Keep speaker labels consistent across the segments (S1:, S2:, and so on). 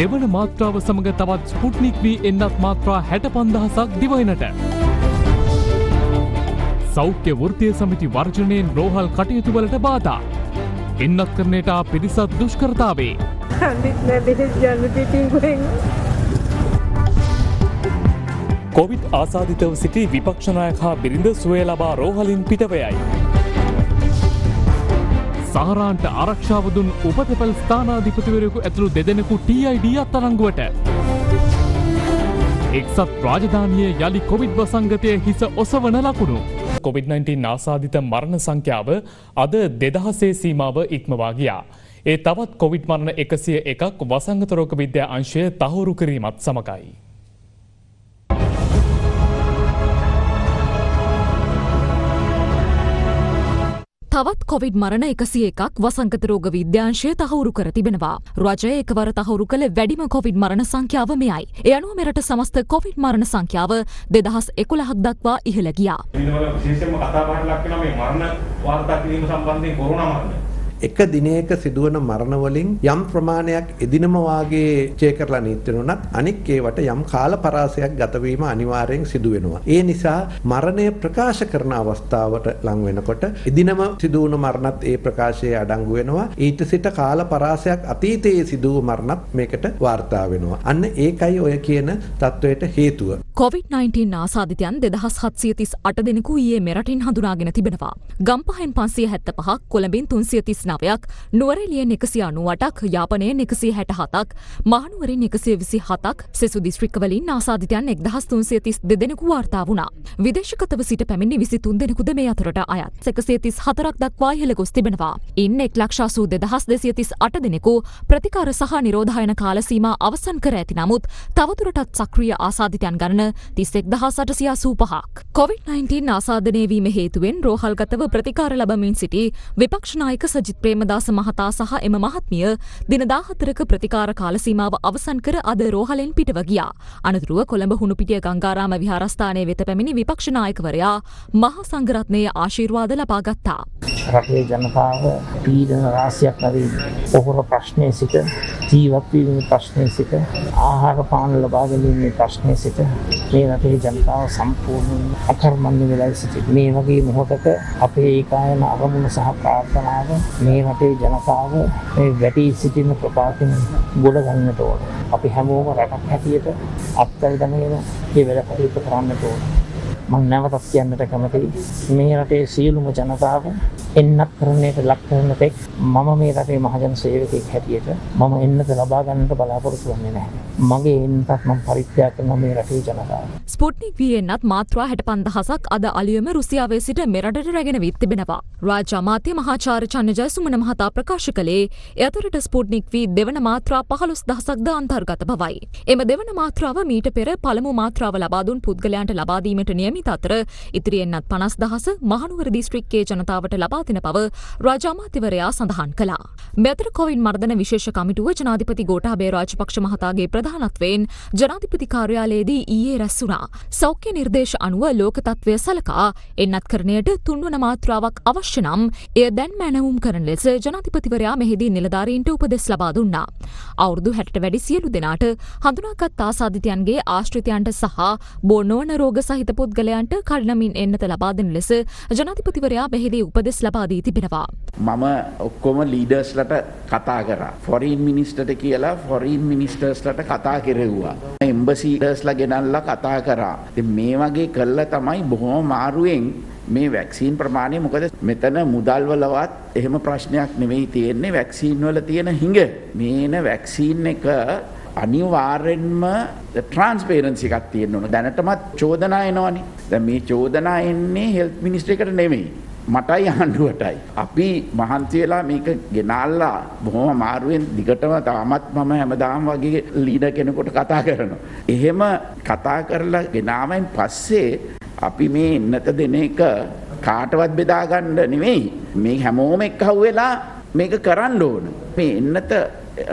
S1: දෙවන මාත්‍රාව සමග තවත් ස්පුට්නික් V එන්නත් මාත්‍රා 65,000ක් දිවයිනට. සෞඛ්‍ය වෘත්තීය සමිති වර්ජනයෙන් රෝහල් කටයුතු වලට බාධා. එන්නත් කරණයට පිරිසක් දුෂ්කරතාවේ. කොවිඩ් ආසාදිතව සිටි විපක්ෂ 나යක හා බිරිඳ සුවය ලබා රෝහලින් පිටවයයි. සහරාන්ට ආරක්ෂාව දුන් උපතපල් ස්ථානාධිපතිවරයෙකු ඇතුළු දෙදෙනෙකු TID අත්අඩංගුවට. එක්සත් රාජධානියේ යලි කොවිඩ් වසංගතය හිස ඔසවන ලකුණු. COVID-19 ආසාදිත මරණ සංඛ්‍යාව අද 2000 සීමාව ඉක්මවා ගියා. ඒ තවත් කොවිඩ් මරණ 101ක් වසංගත රෝග විද්‍යා අංශය තහවුරු කිරීමත් සමගයි.
S2: තවත් කොවිඩ් මරණ 101ක් වසංගත රෝග විද්‍යාංශය තහවුරු කර තිබෙනවා. රජය එකවර තහවුරු කළ වැඩිම කොවිඩ් මරණ සංඛ්‍යාව මෙයයි. ඒ අනුව මෙරට සමස්ත කොවිඩ් මරණ සංඛ්‍යාව 2011ක් දක්වා ඉහළ ගියා.
S3: විශේෂයෙන්ම කතා බහට ලක් වෙන මේ මරණ වාර්තා කිරීම සම්බන්ධයෙන් කොරෝනා මරණ
S4: එක දිනයක සිදුවන මරණ වලින් යම් ප්‍රමාණයක් එදිනම වාගේ චේ කරලා නීත්‍යනුනත් අනික් ඒවට යම් කාල පරාසයක් ගත වීම අනිවාර්යෙන් සිදු වෙනවා. ඒ නිසා මරණය ප්‍රකාශ කරන අවස්ථාවට ලං වෙනකොට එදිනම සිදු වුණු මරණත් ඒ ප්‍රකාශයේ අඩංගු වෙනවා. ඊට සිට කාල පරාසයක් අතීතයේ සිදු වූ මරණත් මේකට වාර්තා වෙනවා. අන්න ඒකයි ඔය කියන තත්වයට හේතුව.
S2: COVID-19 ආසාදිතයන් 2738 දෙනෙකු ඊයේ මෙරටින් හඳුනාගෙන තිබෙනවා. ගම්පහෙන් 575ක්, කොළඹින් 339ක්, නුවරඑළියෙන් 198ක්, යාපනයෙන් 167ක්, මහනුවරින් 127ක්, සෙසු දිස්ත්‍රික්කවලින් ආසාදිතයන් 1332 දෙනෙකු වාර්තා වුණා. විදේශගතව සිට පැමිණි 23 දෙනෙකුද මේ අතරට අයත්. 134ක් දක්වා ඉහළ ගොස් තිබෙනවා. ඉන් 1,82,238 දෙනෙකු ප්‍රතිකාර සහ නිරෝධායන කාල සීමා අවසන් කර ඇති නමුත් තවදුරටත් සක්‍රීය ආසාදිතයන් ගණන 31,885ක්. COVID-19 ආසාදනය වීම හේතුවෙන් රෝහල්ගතව ප්‍රතිකාර ලබමින් සිටි විපක්ෂ නායක සජිත් ප්‍රේමදාස මහතා සහ එම මහත්මිය දින 14ක ප්‍රතිකාර කාල සීමාව අවසන් කර අද රෝහලෙන් පිටව ගියා. අනතුරුව කොළඹ හුණුපිටිය ගංගාරාම විහාරස්ථානයේ වෙත පැමිණි විපක්ෂ නායකවරයා මහා සංඝරත්නයේ ආශිර්වාද ලබා ගත්තා.
S5: රටේ ජනතාව පීඩන රාශියක් නැති පොහොර ප්‍රශ්නයේ සිට ජීවත් වීමේ ප්‍රශ්නයේ සිට ආහාර පාන ලබා ගැනීමේ ප්‍රශ්නයේ සිට මේ රටේ ජනතාව සම්පූර්ණයෙන් අකර්මණ්‍ය වෙලා සිටින මේ වගේ මොහොතක අපේ ඒකායන අරමුණ සහ ප්‍රාර්ථනාව මේ රටේ ජනතාව මේ වැටි සිටින ප්‍රපාතෙන් ගොඩ ගන්නට ඕන. අපි හැමෝම රටක් හැටියට අත්දැක දැනගෙන මේ වැඩ කටයුතු කරන්නට ඕන. මම නැවතත් කියන්නට කැමතියි මේ රටේ සියලුම ජනතාව එන්නත් කරන්නට ලක් කරන තෙක් මම මේ රටේ මහජන සේවකයෙක් හැටියට මම එන්නත ලබා ගන්නට බලාපොරොත්තු වෙන්නේ නැහැ. මගේ එන්නත් මම පරිත්‍යාග කරන මේ රටේ ජනතාව.
S2: ස්පුට්නික් V එන්නත් මාත්‍රා 65,000ක් අද අලුයම රුසියාවේ සිට මෙරටට රැගෙන විත් තිබෙනවා. රාජ්‍ය අමාත්‍ය මහාචාර්ය චන්න ජයසුමන මහතා ප්‍රකාශ කළේ ඒ අතරට ස්පුට්නික් V දෙවන මාත්‍රා 15,000ක්ද අන්තර්ගත බවයි. එම දෙවන මාත්‍රාව මීට පෙර පළමු මාත්‍රාව ලබා දුන් පුද්ගලයන්ට ලබා දීමට නියමිත අතර ඉතිරි එන්නත් 50,000 මහනුවර දිස්ත්‍රික්කයේ ජනතාවට ලබා දෙන බව රාජ්‍ය අමාත්‍යවරයා සඳහන් කළා. මෙතර කොවිඩ් මර්ධන විශේෂ කමිටුව ජනාධිපති ගෝඨාභය රාජපක්ෂ මහතාගේ ප්‍රධානත්වයෙන් ජනාධිපති කාර්යාලයේදී ඊයේ රැස් වුණා. සෞඛ්‍ය නිර්දේශ අනුව ලෝක තත්ත්වය සලකා එන්නත්කරණයට තුන්වන මාත්‍රාවක් අවශ්‍ය නම් එය දැන් මැනවුම් කරන ලෙස ජනාධිපතිවරයා මෙහිදී නිලධාරීන්ට උපදෙස් ලබා දුන්නා. අවුරුදු 60ට වැඩි සියලු දෙනාට හඳුනාගත් ආසාදිතයන්ගේ ආශ්‍රිතයන්ට සහ බෝ නොවන රෝග සහිත පුද්ගලයන්ට කඩනමින් එන්නත ලබා දෙන ලෙස ජනාධිපතිවරයා මෙහිදී උපදෙස් ලබා දී තිබෙනවා.
S6: මම ඔක්කොම ලීඩර්ස්ලට කතා කරා. ෆොරින් මිනිස්ටර්ට කියලා ෆොරින් මිනිස්ටර්ස්ලට කතා කෙරෙව්වා. එම්බසි ලීඩර්ස්ලා ගෙනල්ලා කතා කරා. ඉතින් මේ වගේ කළා තමයි බොහොම මාරුවෙන් මේ වැක්සින් ප්‍රමාණය මොකද මෙතන මුදල් වලවත් එහෙම ප්‍රශ්නයක් නෙවෙයි තියෙන්නේ වැක්සින් වල තියෙන හිඟ. මේන වැක්සින් එක අනිවාර්යෙන්ම ට්‍රාන්ස්පරන්සි එකක් තියෙන්න ඕන. දැනටමත් චෝදනා එනවනේ. දැන් මේ චෝදනා එන්නේ හෙල්ත් මිනිස්ට්‍රි එකට නෙමෙයි. මටයි ආණ්ඩුවටයි. අපි මහන්සි වෙලා මේක ගෙනාලා බොහොම අමාරුවෙන් දිගටම තාමත් මම හැමදාම වගේ ලීඩර් කෙනෙකුට කතා කරනවා. එහෙම කතා කරලා ගෙනාවෙන් පස්සේ අපි මේ එන්නත දෙන එක කාටවත් බෙදා ගන්න නෙමෙයි. මේ හැමෝම එක්කහුව වෙලා මේක කරන්න ඕන. මේ එන්නත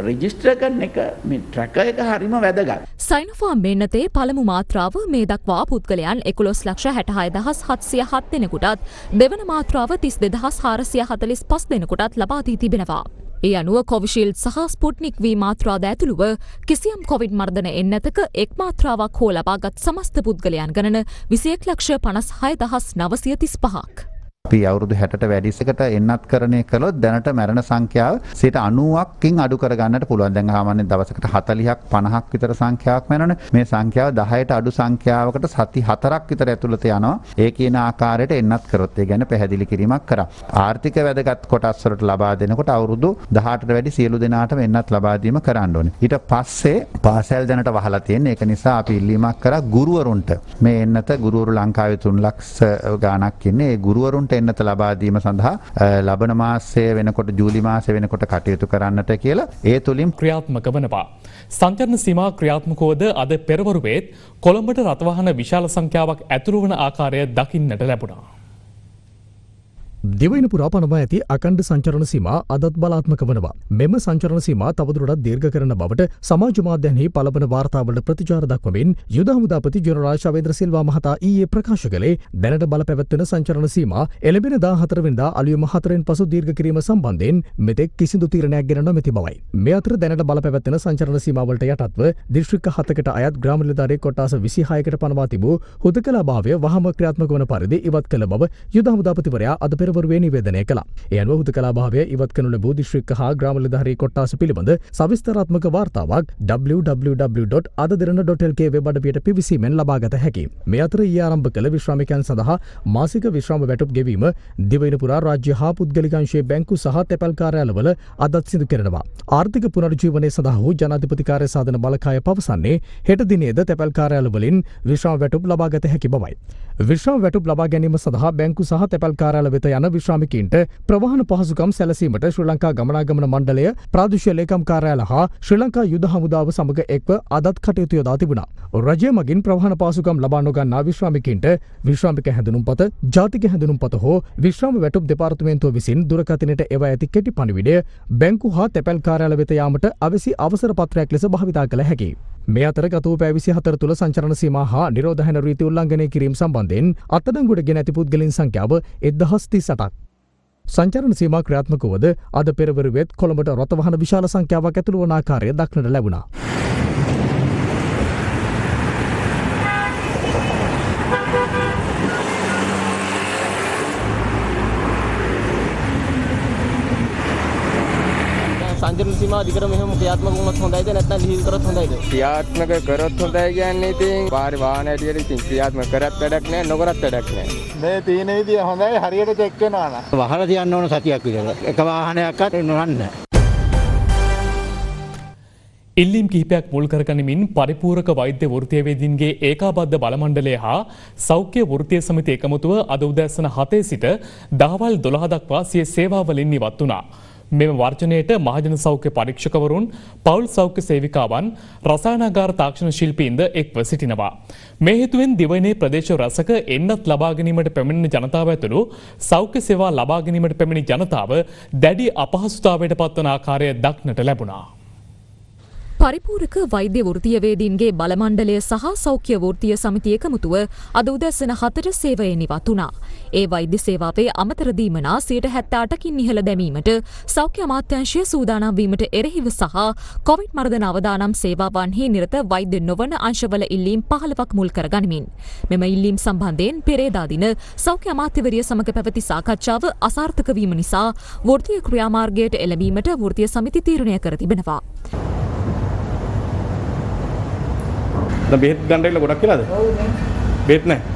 S6: රෙජිස්ටර් කරන එක මේ ට්‍රැකර් එක හරිම වැදගත්.
S2: සයිනෝෆාම් මෙන්නතේ පළමු මාත්‍රාව මේ දක්වා පුද්ගලයන් 11,66,707 දෙනෙකුටත් දෙවන මාත්‍රාව 32,445 දෙනෙකුටත් ලබා දී තිබෙනවා. ඒ අනුව කොවිශීල්ඩ් සහ ස්පුට්නික් වී මාත්‍රාද ඇතුළුව කිසියම් කොවිඩ් මර්ධන එන්නතක එක් මාත්‍රාවක් හෝ ලබාගත් සමස්ත පුද්ගලයන් ගණන 21,56,935ක්.
S7: අපි අවුරුදු 60ට වැඩිසකට එන්නත් කරණය කළොත් දැනට මරණ සංඛ්‍යාව 90%කින් අඩු කරගන්නට පුළුවන්. දැන් සාමාන්‍යයෙන් දවසකට 40ක් 50ක් විතර සංඛ්‍යාවක් මරණ. මේ සංඛ්‍යාව 10ට අඩු සංඛ්‍යාවකට සති 4ක් විතර ඇතුළත යනවා. ඒ කියන ආකාරයට එන්නත් කරොත් ඒ ගැන පැහැදිලි කිරීමක් කරා. ආර්ථික වැදගත් කොටස් වලට ලබා දෙනකොට අවුරුදු 18ට වැඩි සියලු දෙනාටම එන්නත් ලබා දීම කරන්න ඕනේ. ඊට පස්සේ පාසල් දැනට වහලා තියෙන. ඒක නිසා අපි ඉල්ලීමක් කරා ගුරුවරුන්ට මේ එන්නත ගුරුවරු ලංකාවේ 3 ලක්ෂ ගාණක් ඉන්නේ. ඒ ගුරුවරුන්ට එන්නත ලබා දීම සඳහා ලබන මාසය වෙනකොට ජූලි මාසය වෙනකොට කටයුතු කරන්නට කියලා ඒ තුලින්
S1: ක්‍රියාත්මක වනවා. සංචරණ සීමා ක්‍රියාත්මකවද අද පෙරවරුවේත් කොළඹට රථවාහන විශාල සංඛ්‍යාවක් ඇතුළු වන ආකාරය දකින්නට ලැබුණා.
S8: දිවයින පුරා පනවා ඇති අකණ්ඩ සංචරණ සීමා අදත් බලාත්මක වනවා. මෙම සංචරණ සීමා තවදුරටත් දීර්ඝ කරන බවට සමාජ මාධ්‍යන්හි පළවන වාර්තාවලට ප්‍රතිචාර දක්වමින් යුද හමුදාපති ජනරාල් ශවේන්ද්‍ර සිල්වා මහතා ඊයේ ප්‍රකාශ කළේ දැනට බල පැවැත්වෙන සංචරණ සීමා එළඹෙන 14 වෙනිදා අලුයම 4න් පසු දීර්ඝ කිරීම සම්බන්ධයෙන් මෙතෙක් කිසිදු තීරණයක් ගෙන නොමැති බවයි. මේ අතර දැනට බල පැවැත්වෙන සංචරණ සීමාවලට යටත්ව දිස්ත්‍රික්ක 7කට අයත් ග්‍රාම නිලධාරී කොට්ටාස 26කට පනවා තිබූ හුදකලා භාවය වහම ක්‍රියාත්මක වන පරිදි ඉවත් කළ බව යුද හමුදාපතිවරයා අද පෙරවරුවේ නිවේදනය කළා. ඒ අනුව හුදකලා භාවය ඉවත් කරනු ලැබූ දිස්ත්‍රික්ක හා ග්‍රාම නිලධාරී කොට්ටාස පිළිබඳ සවිස්තරාත්මක වාර්තාවක් www.adadirana.lk වෙබ් අඩවියට පිවිසීමෙන් ලබාගත හැකියි. මේ අතර ඊයේ ආරම්භ කළ විශ්‍රාමිකයන් සඳහා මාසික විශ්‍රාම වැටුප් ගෙවීම දිවයින පුරා රාජ්‍ය හා පුද්ගලික අංශයේ බැංකු සහ තැපැල් කාර්යාලවල අදත් සිදු කරනවා. ආර්ථික පුනරුජ්ජීවනය සඳහා වූ ජනාධිපති කාර්ය සාධන බලකාය පවසන්නේ හෙට දිනේද තැපැල් කාර්යාලවලින් විශ්‍රාම වැටුප් ලබාගත හැකි බවයි. විශ්‍රාම වැටුප් ලබා ගැනීම සඳහා බැංකු සහ තැපැල් කාර්යාල වෙත යන විශ්‍රාමිකයින්ට ප්‍රවාහන පහසුකම් සැලසීමට ශ්‍රී ලංකා ගමනාගමන මණ්ඩලය ප්‍රාදේශීය ලේකම් කාර්යාල හා ශ්‍රී ලංකා යුද හමුදාව සමග එක්ව අදත් කටයුතු යොදා තිබුණා. රජය මගින් ප්‍රවාහන පහසුකම් ලබා නොගන්නා විශ්‍රාමිකයින්ට විශ්‍රාමික හැඳුනුම්පත, ජාතික හැඳුනුම්පත හෝ විශ්‍රාම වැටුප් දෙපාර්තමේන්තුව විසින් දුරකථනයට එවා ඇති කෙටි පණිවිඩය බැංකු හා තැපැල් කාර්යාල වෙත යාමට අවැසි අවසර පත්‍රයක් ලෙස භාවිතා කළ හැකියි. මේ අතර ගත වූ පැය 24 තුළ සංචරණ සීමා හා නිරෝධායන රීති උල්ලංඝනය කිරීම සම්බන්ධයෙන් අත්අඩංගුවට ගෙන ඇති පුද්ගලයන් සංඛ්‍යාව 1038ක්. සංචරණ සීමා ක්‍රියාත්මක වුවද අද පෙරවරුවේත් කොළඹට රථවාහන විශාල සංඛ්‍යාවක් ඇතුළු වන ආකාරය දක්නට ලැබුණා.
S9: සංචරණ සීමා දිගටම මෙහෙම ක්‍රියාත්මක වුණොත් හොඳයිද නැත්නම් ලිහිල් කරොත් හොඳයිද? ක්‍රියාත්මක කරොත් හොඳයි කියන්නේ ඉතින් පාරේ වාහන ඇටියට ඉතින් ක්‍රියාත්මක කරත් වැඩක් නැහැ නොකරත් වැඩක් නැහැ. මේ තීන විදිය හොඳයි හරියට චෙක් වෙනවා නා.
S5: වහලා තියන්න ඕන සතියක් විතර. එක වාහනයක්වත් නොරන්න.
S1: ඉල්ලීම් කිහිපයක් මුල් කරගනිමින් පරිපූරක වෛද්‍ය වෘත්තීයවේදීන්ගේ ඒකාබද්ධ බලමණ්ඩලය හා සෞඛ්‍ය වෘත්තීය සමිති එකමුතුව අද උදෑසන 7 සිට දහවල් 12 දක්වා සිය සේවාවලින් ඉවත් වුණා. මෙම වර්ජනයට මහජන සෞඛ්‍ය පරීක්ෂකවරුන්, පවුල් සෞඛ්‍ය සේවිකාවන්, රසායනාගාර තාක්ෂණ ශිල්පීන්ද එක්ව සිටිනවා. මේ හේතුවෙන් දිවයිනේ ප්‍රදේශ රසක එන්නත් ලබා ගැනීමට පැමිණෙන ජනතාව ඇතුළු සෞඛ්‍ය සේවා ලබා ගැනීමට පැමිණි ජනතාව දැඩි අපහසුතාවයට පත්වන ආකාරය දක්නට ලැබුණා.
S2: පරිපූරක වෛද්‍ය වෘත්තීයවේදීන්ගේ බලමණ්ඩලය සහ සෞඛ්‍ය වෘත්තීය සමිතිය එකමුතුව අද උදැසන 4ට සේවයෙන් ඉවත් වුණා. ඒ වෛද්‍ය සේවාවේ අමතර දීමනා 78%කින් ඉහළ දැමීමට සෞඛ්‍ය අමාත්‍යාංශය සූදානම් වීමට එරෙහිව සහ කොවිඩ් මර්ධන අවදානම් සේවාවන්හි නිරත වෛද්‍ය නොවන අංශවල ඉල්ලීම් 15ක් මුල් කර ගනිමින් මෙම ඉල්ලීම් සම්බන්ධයෙන් පෙරේදා දින සෞඛ්‍ය අමාත්‍යවරිය සමග පැවති සාකච්ඡාව අසාර්ථක වීම නිසා වෘත්තීය ක්‍රියාමාර්ගයට එළඹීමට වෘත්තීය සමිති තීරණය කර තිබෙනවා.
S3: දැන් බෙහෙත් ගන්න ඉල්ල ගොඩක් කියලාද? ඔව් නේ. බෙහෙත් නැහැ.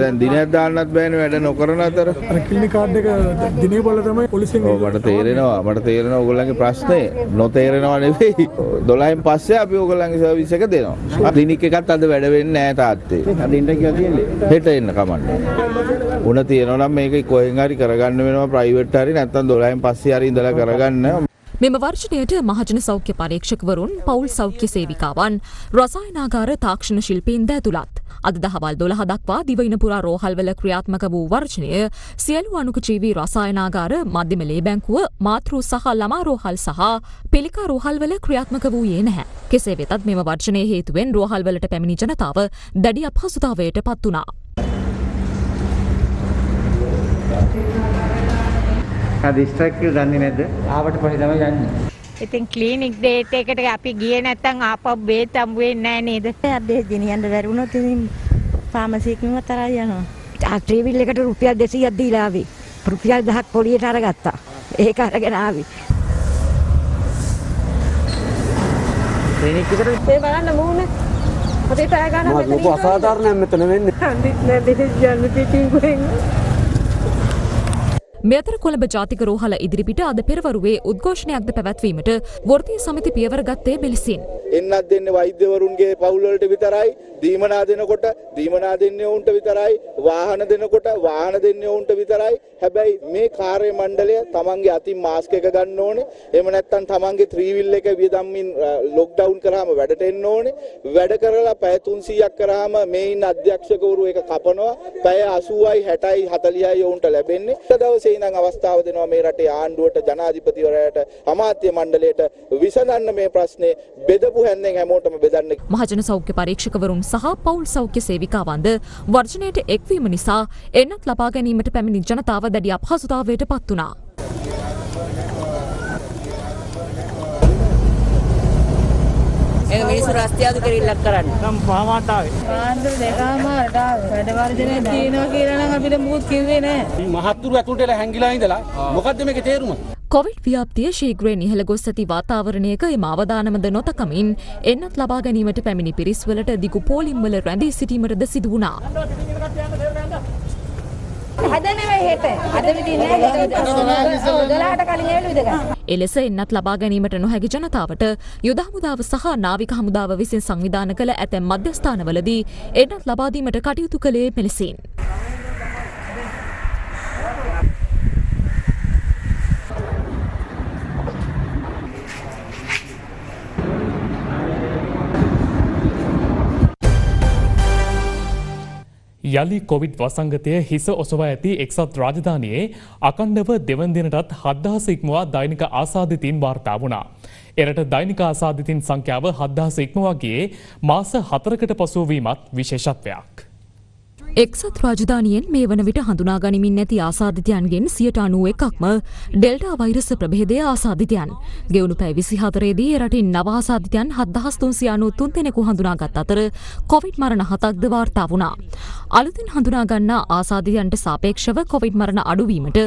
S10: දැන් දිනයක් දාන්නත් බෑනේ වැඩ නොකරන අතර.
S8: අර ක්ලිනික් කාඩ් එක දිනේ බලලා තමයි පොලිසියෙන්
S10: මට තේරෙනවා ඔයගොල්ලන්ගේ ප්‍රශ්නේ නොතේරෙනවා නෙවෙයි. 12න් පස්සේ අපි ඔයගොල්ලන්ගේ සර්විස් එක දෙනවා. ක්ලිනික් එකත් අද වැඩ වෙන්නේ නැහැ තාත්තේ. අද ඉන්න කියලා තියෙන්නේ. හෙට එන්න කමන්නේ. උණ තියෙනවා නම් මේක කොහෙන් හරි කරගන්න වෙනවා ප්‍රයිවට් හරි නැත්නම් 12න් පස්සේ හරි ඉඳලා කරගන්න.
S2: මෙම වර්ෂණයට මහජන සෞඛ්‍ය පරීක්ෂකවරුන්, පවුල් සෞඛ්‍ය සේවිකාවන්, රසායනාගාර තාක්ෂණ ශිල්පීන්ද ඇතුළත්. අද දහවල් 12 දක්වා දිවයින පුරා රෝහල්වල ක්‍රියාත්මක වූ වර්ෂණය සියලු අනුකජීවී රසායනාගාර, මධ්‍යම ලේ බැංකුව, මාතෘ සහ ළමා රෝහල් සහ පිළිකා රෝහල්වල ක්‍රියාත්මක වූයේ නැහැ. කෙසේ වෙතත් මෙම වර්ෂණයේ හේතුවෙන් රෝහල්වලට පැමිණි ජනතාව දැඩි අපහසුතාවයට පත් වුණා.
S11: දිස්ත්‍රික් එක දන්නේ නැද්ද? ආවට පස්සේ තමයි යන්නේ.
S12: ඉතින් ක්ලිනික් ඩේට් එකට අපි ගියේ නැත්නම් ආපහු බේත් හම්බ වෙන්නේ නැහැ නේද?
S13: අද ගෙනියන්න බැරි වුණොත් ඉතින් ෆාමසි එකකින්ම තරහා යනවා.
S12: ආත්‍රී බිල් එකට රුපියල් 200ක් දීලා ආවේ. රුපියල් 10ක් පොලියට අරගත්තා. ඒක අරගෙන ආවේ.
S11: ක්ලිනික් එකට
S12: ඒ බලන්න මූණ. අපේ පැය ගන්න මෙතන.
S11: මොකක් අසාධාරණයක් මෙතන වෙන්නේ.
S12: හන්දිත් නැදේ යන්න පිටින් ගොෙන්.
S2: මෙතර කොළඹ ජාතික රෝහල ඉදිරිපිට අද පෙරවරුවේ උද්ඝෝෂණයක්ද පැවැත්වීමට වෘත්තීය සමිති පියවර ගත්තේ මෙලෙසින්.
S10: එන්නත් දෙන්නේ වෛද්‍යවරුන්ගේ පවුල් වලට විතරයි. දීමනා දෙනකොට දීමනා දෙන්නේ උන්ට විතරයි. වාහන දෙනකොට වාහන දෙන්නේ උන්ට විතරයි. හැබැයි මේ කාර්ය මණ්ඩලය තමන්ගේ අතින් මාස්ක් එක ගන්න ඕනේ. එහෙම නැත්නම් තමන්ගේ ත්‍රිවිල් එක වියදම්මින් ලොක්ඩවුන් කරාම වැඩට එන්න ඕනේ. වැඩ කරලා පැය 300ක් කරාම මේ ඉන්න අධ්‍යක්ෂකවරු ඒක කපනවා. පැය 80යි 60යි 40යි උන්ට ලැබෙන්නේ. දවසේ ඉඳන් අවස්ථාව දෙනවා මේ රටේ ආණ්ඩුවට ජනාධිපතිවරයාට අමාත්‍ය මණ්ඩලයට විසඳන්න මේ ප්‍රශ්නේ බෙදපු හැන්දෙන් හැමෝටම බෙදන්න.
S2: මහජන සෞඛ්‍ය පරීක්ෂකවරුන් සහ පවුල් සෞඛ්‍ය සේවිකාවන්ද වර්ජනයට එක්වීම නිසා එන්නත් ලබා ගැනීමට පැමිණි ජනතාව දැඩි අපහසුතාවයට පත් වුණා.
S13: ඒක මිනිස්සු රස්තියාදු කෙරෙල්ලක් කරන්නේ.
S11: නම් පාමාට ආවේ.
S13: පාන්දර දෙකම ආවේ. වැඩ වර්ජනය තියෙනවා කියලා නම් අපිට මුකුත් කිව්වේ නැහැ.
S11: මේ මහත්තුරු ඇතුළට එලා හැංගිලා ඉඳලා මොකද්ද මේකේ තේරුම?
S2: කොවිඩ් ව්‍යාප්තිය ශීඝ්‍රයෙන් ඉහළ ගොස් ඇති වාතාවරණයක එම අවදානමද නොතකමින් එන්නත් ලබා ගැනීමට පැමිණි පිරිස්වලට දිගු පෝලිම්වල රැඳී සිටීමටද සිදු වුණා. එලෙස එන්නත් ලබා ගැනීමට නොහැකි ජනතාවට යුද හමුදාව සහ නාවික හමුදාව විසින් සංවිධාන කළ ඇතැම් මධ්‍යස්ථානවලදී එන්නත් ලබා දීමට කටයුතු කළේ මෙලෙසින්.
S1: යලි කොවිඩ් වසංගතය හිස ඔසවා ඇති එක්සත් රාජධානියේ අකණ්ඩව දෙවන දිනටත් 7000 ඉක්මවා දෛනික ආසාදිතින් වාර්තා වුණා. එරට දෛනික ආසාදිතින් සංඛ්‍යාව 7000 ඉක්මවා ගියේ මාස 4කට පසු වීමත් විශේෂත්වයක්.
S2: එක්සත් රාජධානියෙන් මේ වන විට හඳුනා ගනිමින් නැති ආසාදිතයන්ගෙන් 91%ක්ම ඩෙල්ටා වෛරස ප්‍රභේදයේ ආසාදිතයන්. ගෙවුණු පැය 24දී රටින් නව ආසාදිතයන් 7393 දෙනෙකු හඳුනාගත් අතර කොවිඩ් මරණ 7ක්ද වාර්තා වුණා. අලුතින් හඳුනා ගන්නා ආසාදිතයන්ට සාපේක්ෂව කොවිඩ් මරණ අඩුවීමට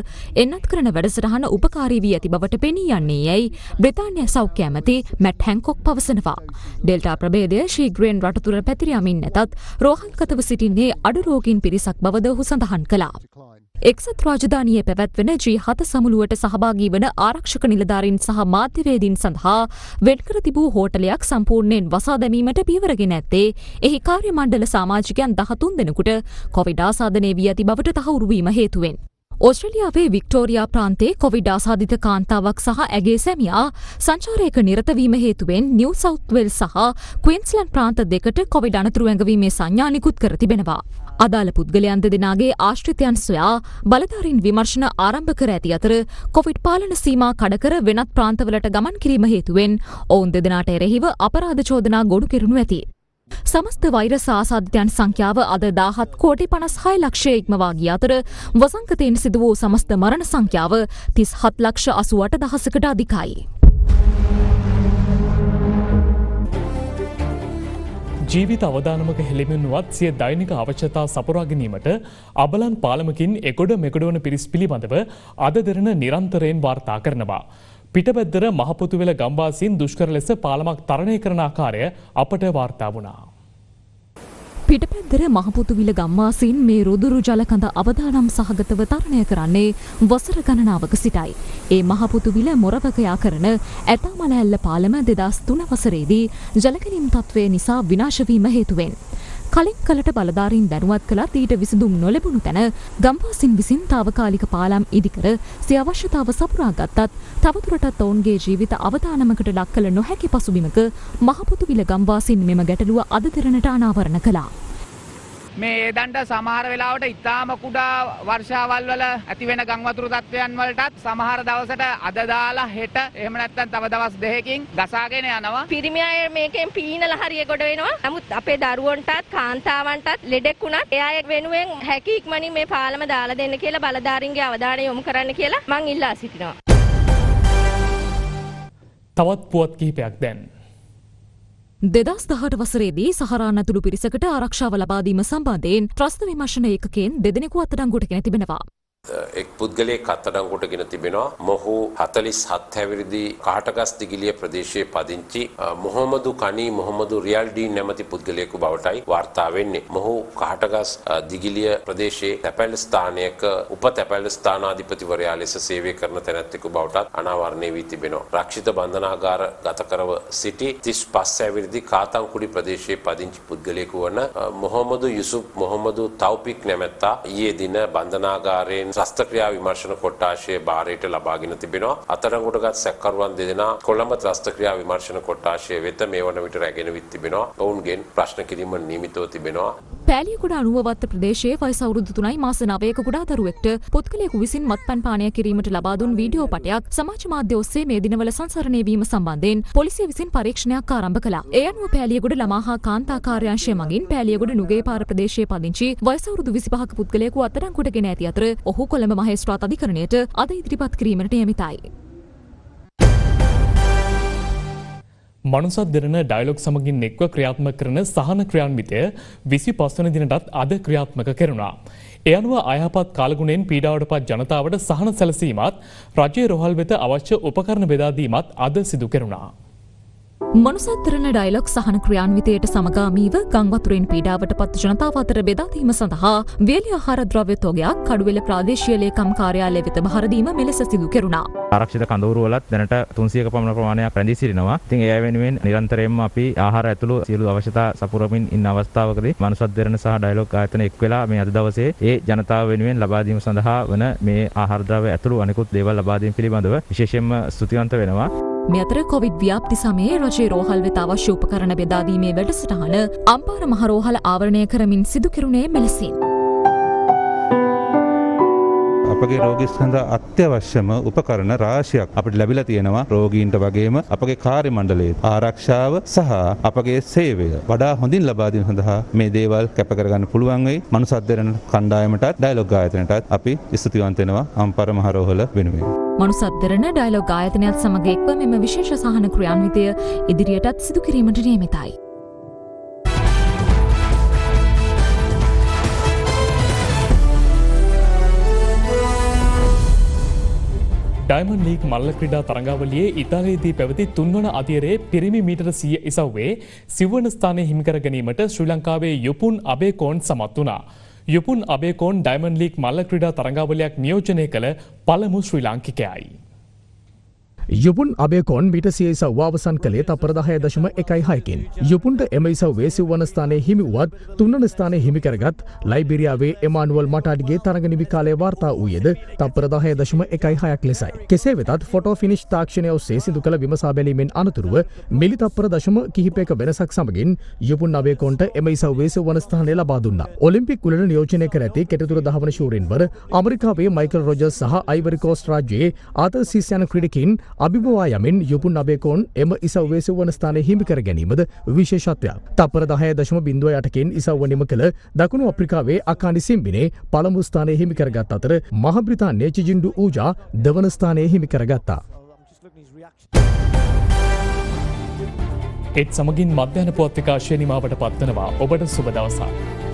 S2: එන්නත් කරන වැඩසටහන උපකාරී වී ඇති බවට පෙනී යන්නේ යැයි බ්‍රිතාන්‍ය සෞඛ්‍ය ඇමති මැට් හැන්කොක් පවසනවා. ඩෙල්ටා ප්‍රභේදය ශීඝ්‍රයෙන් රට තුළ පැතිර යමින් නැතත් රෝහල්ගතව සිටින්නේ අඩු රෝගීන් පිරිසක් බවද ඔහු සඳහන් කළා. එක්සත් රාජධානියේ පැවැත්වෙන G7 සමුළුවට සහභාගී වන ආරක්ෂක නිලධාරීන් සහ මාධ්‍යවේදීන් සඳහා වෙන්කර තිබූ හෝටලයක් සම්පූර්ණයෙන් වසා දැමීමට පියවරගෙන ඇත්තේ එහි කාර්ය මණ්ඩල සමාජිකයන් 13 දෙනෙකුට කොවිඩ් ආසාදනය වී ඇති බවට තහවුරු වීම හේතුවෙන්. ඕස්ට්‍රේලියාවේ වික්ටෝරියා ප්‍රාන්තයේ කොවිඩ් ආසාදිත කාන්තාවක් සහ ඇගේ සැමියා සංචාරයක නිරත වීම හේතුවෙන් නිව් සවුත් වෙල්ස් සහ ක්වීන්ස්ලන්ඩ් ප්‍රාන්ත දෙකට කොවිඩ් අනතුරු ඇඟවීමේ සංඥා නිකුත් කර තිබෙනවා. අදාළ පුද්ගලයන් දෙදෙනාගේ ආශ්‍රිතයන් සොයා බලධාරීන් විමර්ශන ආරම්භ කර ඇති අතර කොවිඩ් පාලන සීමා කඩකර වෙනත් ප්‍රාන්තවලට ගමන් කිරීම හේතුවෙන් ඔවුන් දෙදෙනාට එරෙහිව අපරාධ චෝදනා ගොනු කෙරුණු ඇති. සමස්ත වෛරස් ආසාදිතයන් සංඛ්‍යාව අද 17 කෝටි 56 ලක්ෂය ඉක්මවා ගිය අතර වසංගතයෙන් සිදු වූ සමස්ත මරණ සංඛ්‍යාව 37 ලක්ෂ 88 දහසකට අධිකයි.
S1: ජීවිත අවදානමක හෙළිමින්වත් සිය දෛනික අවශ්‍යතා සපුරා ගැනීමට අබලන් පාලමකින් එකොඩ මෙකොඩවන පිරිස් පිළිබඳව අද දෙරණ නිරන්තරයෙන් වාර්තා කරනවා. පිටබැද්දර මහපොතුවෙල ගම්වාසීන් දුෂ්කර ලෙස පාලමක් තරණය කරන ආකාරය අපට වාර්තා වුණා.
S2: පිටපැද්දර මහපොතුවිල ගම්වාසීන් මේ රුදුරු ජලකඳ අවදානම් සහගතව තරණය කරන්නේ වසර ගණනාවක සිටයි. ඒ මහපොතුවිල මොරවකයා කරන ඇතාමලඇල්ල පාලම 2003 වසරේදී ජලගැනීම් තත්ත්වය නිසා විනාශ වීම හේතුවෙන් කලින් කලට බලධාරීන් දැනුවත් කළත් ඊට විසඳුම් නොලැබුණු තැන ගම්වාසීන් විසින් තාවකාලික පාලම් ඉදිකර සිය අවශ්‍යතාව සපුරා ගත්තත් තවදුරටත් ඔවුන්ගේ ජීවිත අවදානමකට ලක් කළ නොහැකි පසුබිමක මහපොතුවිල ගම්වාසීන් මෙම ගැටලුව අද දෙරණට අනාවරණ කළා.
S14: මේ ඒදන්ට සමහර වෙලාවට ඉතාම කුඩා වර්ෂාවල් වල ඇති වෙන ගම් වතුර තත්ත්වයන් වලටත් සමහර දවසට අද දාලා හෙට එහෙම නැත්නම් තව දවස් දෙකකින් ගසාගෙන යනවා.
S15: පිරිමි අය මේකෙන් පීනලා හරිය ගොඩ වෙනවා. නමුත් අපේ දරුවන්ටත් කාන්තාවන්ටත් ලෙඩෙක් වුණත් ඒ අය වෙනුවෙන් හැකි ඉක්මනින් මේ පාලම දාලා දෙන්න කියලා බලධාරීන්ගේ අවධානය යොමු කරන්න කියලා මං ඉල්ලා සිටිනවා.
S1: තවත් පුවත් කිහිපයක් දැන්.
S2: 2018 වසරේදී සහරාන් ඇතුළු පිරිසකට ආරක්ෂාව ලබා දීම සම්බන්ධයෙන් ත්‍රස්ත විමර්ශන ඒකකයෙන් දෙදෙනෙකු අත්අඩංගුවට ගෙන තිබෙනවා.
S16: එක් පුද්ගලයෙක් අත්අඩංගුවට ගෙන තිබෙනවා. මොහු 47 හැවිරිදි කාටගස් දිගිලිය ප්‍රදේශයේ පදිංචි මොහොමදු කනි මොහොමදු රියල්ඩී නැමැති පුද්ගලයෙකු බවටයි වාර්තා වෙන්නේ. මොහු කාටගස් දිගිලිය ප්‍රදේශයේ තැපැල් ස්ථානයක උප තැපැල් ස්ථානාධිපතිවරයා ලෙස සේවය කරන තැනැත්තෙකු බවටත් අනාවරණය වී තිබෙනවා. රක්ෂිත බන්ධනාගාර ගත කරව සිටි 35 හැවිරිදි කාතන්කුඩි ප්‍රදේශයේ පදිංචි පුද්ගලයෙකු වන මොහොමදු යුසුෆ් මොහොමදු තෞපික් නැමැත්තා ඊයේ දින බන්ධනාගාරයෙන් ත්‍රස්තක්‍රියා විමර්ශන කොට්ටාශයේ භාරයට ලබාගෙන තිබෙනවා. අත්අඩංගුවටගත් සැකකරුවන් දෙදෙනා කොළඹ ත්‍රස්තක්‍රියා විමර්ශන කොට්ටාශය වෙත මේ වන විට රැගෙන විත් තිබෙනවා. ඔවුන්ගෙන් ප්‍රශ්න කිරීම නියමිතව තිබෙනවා.
S2: පෑලියගොඩ අනුවවත්ත ප්‍රදේශයේ වයස අවුරුදු 3යි මාස 9ක කුඩා දරුවෙක්ට පුද්ගලයෙකු විසින් මත්පැන් පානය කිරීමට ලබා දුන් වීඩියෝ පටයක් සමාජ මාධ්‍ය ඔස්සේ මේ දිනවල සංසරණය වීම සම්බන්ධයෙන් පොලිසිය විසින් පරීක්ෂණයක් ආරම්භ කළා. ඒ අනුව පෑලියගොඩ ළමා හා කාන්තා කාර්යාංශය මගින් පෑලියගොඩ නුගේපාර ප්‍රදේශයේ පදිංචි වයස අවුරුදු 25ක පුද්ගලයෙකු අත්අඩංගුවට ගෙන ඇති අතර ඔහු කොළඹ මහේස්ත්‍රාත් අධිකරණයට අද ඉදිරිපත් කිරීමට නියමිතයි.
S1: මනුසත් දෙරණ ඩයලොග් සමගින් එක්ව ක්‍රියාත්මක කරන සහන ක්‍රියාන්විතය 25 වන දිනටත් අද ක්‍රියාත්මක කෙරුණා. ඒ අනුව අයහපත් කාලගුණයෙන් පීඩාවට පත් ජනතාවට සහන සැලසීමත් රජයේ රෝහල් වෙත අවශ්‍ය උපකරණ බෙදා දීමත් අද සිදු කෙරුණා.
S2: මනුසත්තරණ ඩයලොග් සහන ක්‍රියාන්විතයට සමගාමීව ගංවතුරෙන් පීඩාවට පත් ජනතාව අතර බෙදා දීම සඳහා වියලි ආහාර ද්‍රව්‍ය තොගයක් කඩුවෙල ප්‍රාදේශීය ලේකම් කාර්යාලය වෙත බහර දීම මෙලෙස සිදු කෙරුණා.
S17: ආරක්ෂිත කඳවුරු වලත් දැනට 300ක පමණ ප්‍රමාණයක් රැඳී සිටිනවා. ඉතින් ඒ වෙනුවෙන් නිරන්තරයෙන්ම අපි ආහාර ඇතුළු සියලු අවශ්‍යතා සපුරමින් ඉන්න අවස්ථාවකදී මනුසත් දෙරණ සහ ඩයලොග් ආයතන එක් වෙලා මේ අද දවසේ ඒ ජනතාව වෙනුවෙන් ලබා දීම සඳහා වන මේ ආහාර ද්‍රව්‍ය ඇතුළු අනෙකුත් දේවල් ලබා දීම පිළිබඳව විශේෂයෙන්ම ස්තුතිවන්ත වෙනවා.
S2: මේ අතර කොවිඩ් ව්‍යාප්ති සමයේ රජයේ රෝහල් වෙත අවශ්‍ය උපකරණ බෙදා දීමේ වැඩසටහන අම්පාර මහ රෝහල ආවරණය කරමින් සිදු කෙරුණේ මෙලෙසින්.
S18: අපගේ රෝගී සඳහා අත්‍යවශ්‍යම උපකරණ රාශියක් අපිට ලැබිලා තියෙනවා. රෝගීන්ට වගේම අපගේ කාර්ය මණ්ඩලයේ ආරක්ෂාව සහ අපගේ සේවය වඩා හොඳින් ලබා දීම සඳහා මේ දේවල් කැප කරගන්න පුළුවන් වෙයි. මනුසත් දෙරණ කණ්ඩායමටත් ඩයලොග් ආයතනයටත් අපි ස්තුතිවන්ත වෙනවා අම්පාර මහ රෝහල වෙනුවෙන්.
S2: මනුසත් දෙරණ ඩයලොග් ආයතනයත් සමග එක්ව මෙම විශේෂ සහන ක්‍රියාන්විතය ඉදිරියටත් සිදු කිරීමට නියමිතයි.
S1: ඩයමන්ඩ් ලීග් මල්ල ක්‍රීඩා තරඟාවලියේ ඉතාලියේදී පැවති 3 වන අදියරේ පිරිමි මීටර 100 ඉසව්වේ සිව්වන ස්ථානය හිමි කර ගැනීමට ශ්‍රී ලංකාවේ යුපුන් අබේකෝන් සමත් වුණා. යුපුන් අබේකෝන් ඩයමන්ඩ් ලීග් මල්ල ක්‍රීඩා තරඟාවලියක් නියෝජනය කළ පළමු ශ්‍රී ලාංකිකයයි.
S8: යුපුන් අබේකෝන් මීට 100 ඉසව්ව අවසන් කළේ තප්පර 10.16කින්. යුපුන්ට එම ඉසව්වේ සිව්වන ස්ථානයේ හිමි වුවත් තුන්වන ස්ථානයේ හිමි කරගත් ලයිබීරියාවේ එමානුවල් මටාඩිගේ තරඟ නිමි කාලය වාර්තා වූයේද තප්පර 10.16ක් ලෙසයි. කෙසේ වෙතත් ෆොටෝ ෆිනිෂ් තාක්ෂණය ඔස්සේ සිදු කළ විමසා බැලීමෙන් අනතුරුව මිලි තප්පර දශම කිහිපයක වෙනසක් සමගින් යුපුන් අබේකෝන්ට එම ඉසව්වේ සිව්වන ස්ථානය ලබා දුන්නා. ඔලිම්පික් උළෙල නියෝජනය කර ඇති කෙටතුර දහවන ශූරින්වර ඇමරිකාවේ මයිකල් රොජර්ස් සහ අයිවරි කෝස්ට් රාජ්‍යයේ ආතර් සීස් යන ක්‍රීඩකයින් අභිබවා යමින් යුපුන් අබේකෝන් එම ඉසව්වේ සිව්වන ස්ථානය හිමි කර ගැනීමද විශේෂත්වයක්. තප්පර 10.08කින් ඉසව්ව නිම කළ දකුණු අප්‍රිකාවේ අකානි සිම්බිනේ පළමු ස්ථානය හිමි කරගත් අතර මහ බ්‍රිතාන්‍යයේ චිජින්ඩු ඌජා දෙවන ස්ථානය හිමි කරගත්තා.
S1: ඒත් සමගින් මධ්‍යහන පුවත් විකාශය නිමාවට පත්වනවා. ඔබට සුබ දවසක්.